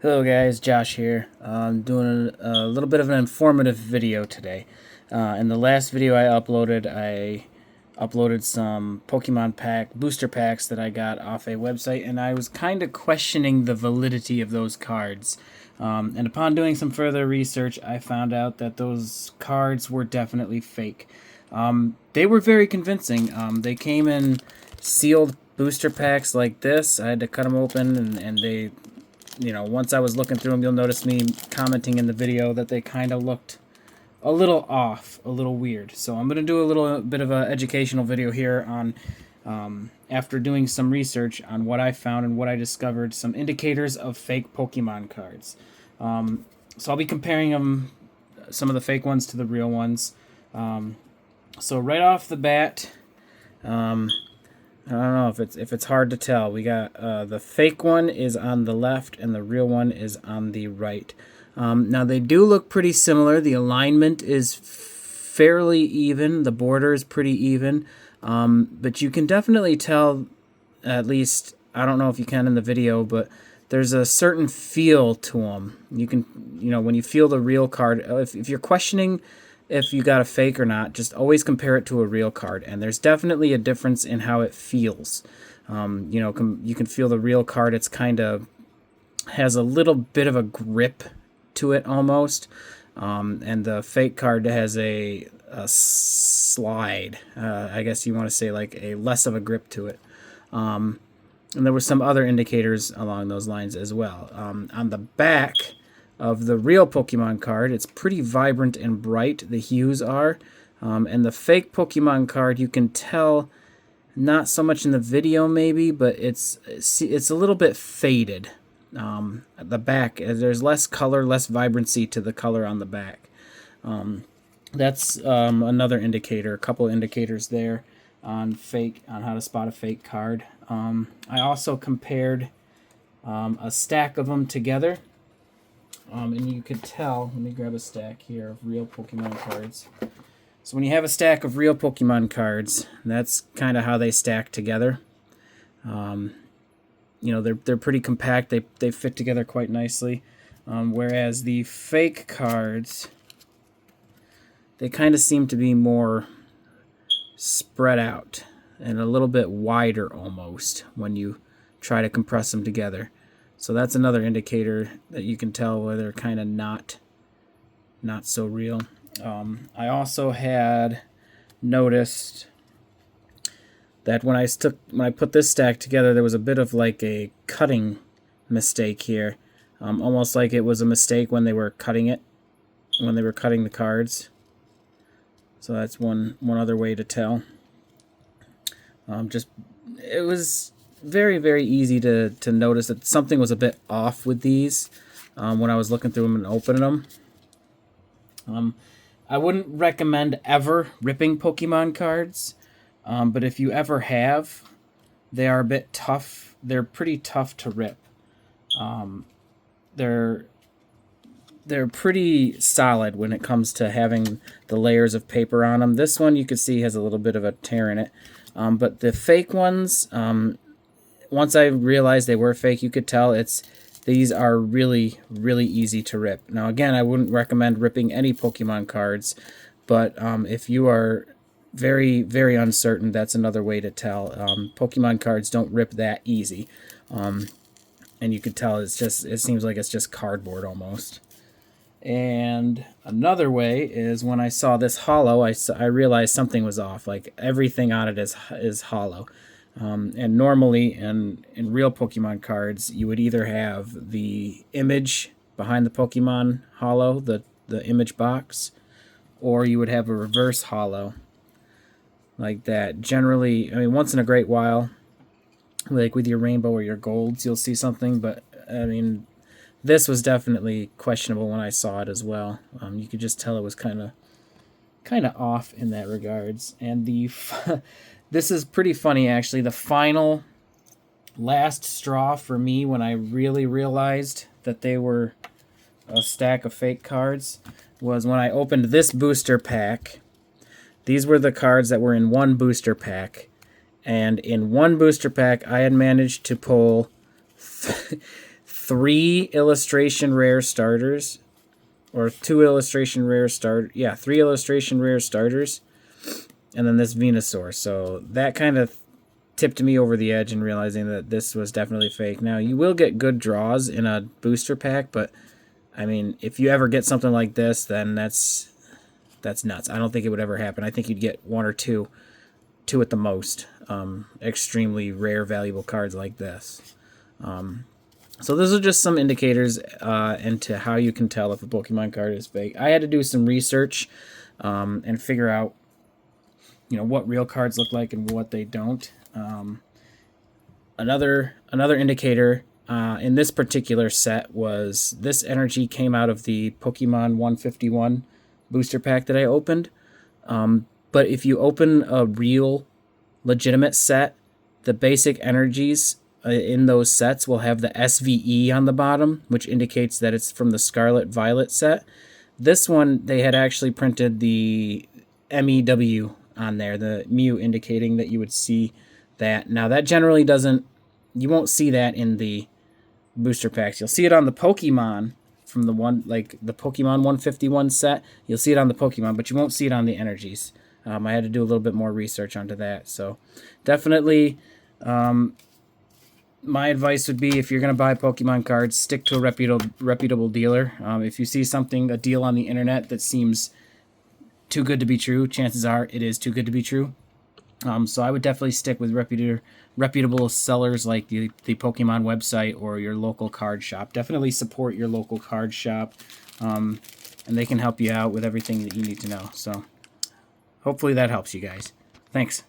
Hello guys, Josh here. I'm doing a little bit of an informative video today. In the last video I uploaded some Pokemon pack booster packs that I got off a website, and I was kind of questioning the validity of those cards. And upon doing some further research, I found out that those cards were definitely fake. They were very convincing. They came in sealed booster packs like this. I had to cut them open, and they, once I was looking through them, you'll notice me commenting in the video that they kind of looked a little off, a little weird. So I'm going to do a little bit of an educational video here on, after doing some research on what I found and what I discovered, some indicators of fake Pokemon cards. So I'll be comparing them, some of the fake ones to the real ones. So right off the bat, I don't know if it's hard to tell. We got the fake one is on the left and the real one is on the right. Now they do look pretty similar. The alignment is fairly even. The border is pretty even. But you can definitely tell, at least, I don't know if you can in the video, but there's a certain feel to them. You can, when you feel the real card, if you're questioning if you got a fake or not, just always compare it to a real card, and there's definitely a difference in how it feels. You can feel the real card, it's kind of has a little bit of a grip to it almost, and the fake card has a slide, I guess you want to say, like a less of a grip to it. And there were some other indicators along those lines as well. On the back of the real Pokemon card, it's pretty vibrant and bright, the hues are. And the fake Pokemon card, you can tell, not so much in the video maybe, but it's a little bit faded. At the back, there's less color, less vibrancy to the color on the back. That's another indicator, a couple indicators there on how to spot a fake card. I also compared a stack of them together. And you could tell, let me grab a stack here of real Pokemon cards. So when you have a stack of real Pokemon cards, that's kind of how they stack together. They're pretty compact. They fit together quite nicely. Whereas the fake cards, they kind of seem to be more spread out and a little bit wider almost when you try to compress them together. So that's another indicator that you can tell whether they're kind of not so real. I also had noticed that when I put this stack together, there was a bit of like a cutting mistake here, almost like it was a mistake when they were cutting the cards. So that's one other way to tell. It was very, very easy to notice that something was a bit off with these when I was looking through them and opening them. I wouldn't recommend ever ripping Pokemon cards, but if you ever have, they are a bit tough. They're pretty tough to rip. They're pretty solid when it comes to having the layers of paper on them. This one you can see has a little bit of a tear in it, but the fake ones, once I realized they were fake, you could tell these are really, really easy to rip. Now, again, I wouldn't recommend ripping any Pokemon cards, but if you are very, very uncertain, that's another way to tell. Pokemon cards don't rip that easy, and you can tell it seems like it's just cardboard almost. And another way is when I saw this hollow, I realized something was off. Like everything on it is hollow. And normally in real Pokemon cards, you would either have the image behind the Pokemon hollow, the image box, or you would have a reverse hollow like that. Generally, I mean, once in a great while, like with your rainbow or your golds, you'll see something, but I mean, this was definitely questionable when I saw it as well. You could just tell it was kind of off in that regards. And this is pretty funny, actually. The final last straw for me when I really realized that they were a stack of fake cards was when I opened this booster pack. These were the cards that were in one booster pack. And in one booster pack, I had managed to pull 3 illustration rare starters, or 2 illustration rare yeah, 3 illustration rare starters, and then this Venusaur. So that kind of tipped me over the edge in realizing that this was definitely fake. Now, you will get good draws in a booster pack, but I mean, if you ever get something like this, then that's nuts. I don't think it would ever happen. I think you'd get 1 or 2 at the most, extremely rare, valuable cards like this. So those are just some indicators into how you can tell if a Pokemon card is fake. I had to do some research and figure out, what real cards look like and what they don't. Another indicator in this particular set was this energy came out of the Pokemon 151 booster pack that I opened. But if you open a real, legitimate set, the basic energies in those sets will have the SVE on the bottom, which indicates that it's from the Scarlet Violet set. This one, they had actually printed the MEW on there, the Mew, indicating that you would see that. Now, that generally you won't see that in the booster packs. You'll see it on the Pokemon from the Pokemon 151 set. You'll see it on the Pokemon, but you won't see it on the energies. I had to do a little bit more research onto that. So definitely, my advice would be, if you're going to buy Pokemon cards, stick to a reputable dealer. If you see a deal on the internet that seems too good to be true, chances are it is too good to be true. So I would definitely stick with reputable sellers like the Pokemon website or your local card shop. Definitely support your local card shop, and they can help you out with everything that you need to know. So hopefully that helps you guys. Thanks.